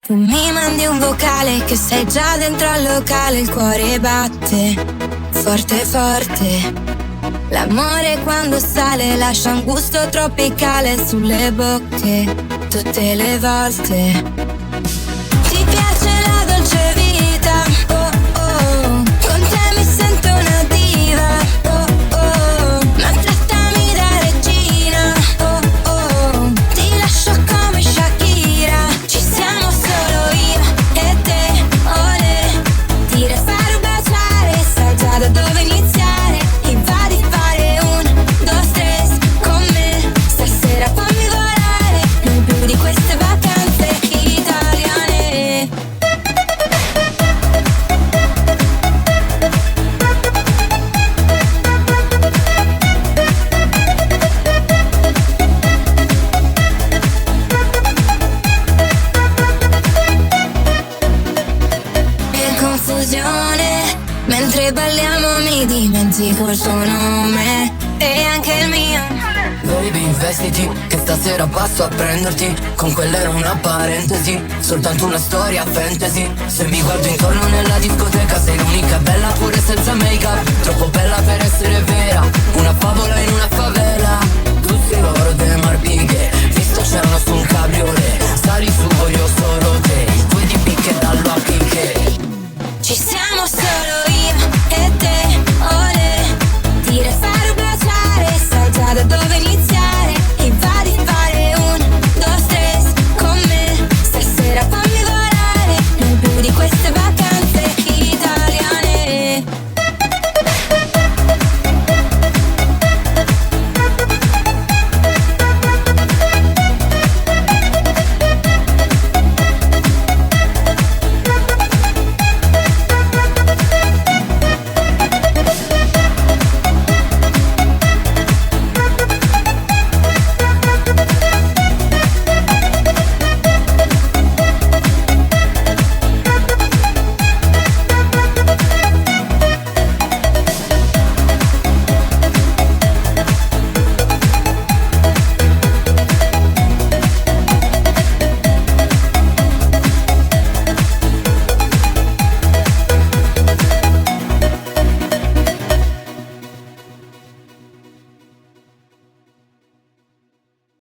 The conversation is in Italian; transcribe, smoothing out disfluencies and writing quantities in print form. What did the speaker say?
Tu mi mandi un vocale che sei già dentro al locale, il cuore batte forte forte. L'amore quando sale lascia un gusto tropicale sulle bocche tutte le volte. Ti piace la dolce vita, oh oh, con te mi sento una diva, oh oh, ma trattami da regina, oh oh, ti lascio come Shakira, ci siamo solo io e te, olè, ti fare un baciare, sai già da dove iniziare, ti va di fare un, dos, tres con me, stasera fammi volare, non più di queste vacanze italiane. Che confusione, mentre balliamo mi dimentico il suo nome e anche il mio. Baby, vestiti, che stasera passo a prenderti. Con quella era una parentesi, soltanto una storia fantasy. Se mi guardo intorno nella discoteca, sei l'unica bella pure senza make-up. Troppo bella per essere vera, una favola in una favela. Tu sei l'oro delle Mardighe, visto c'erano su un cabriolet. Sali su, voglio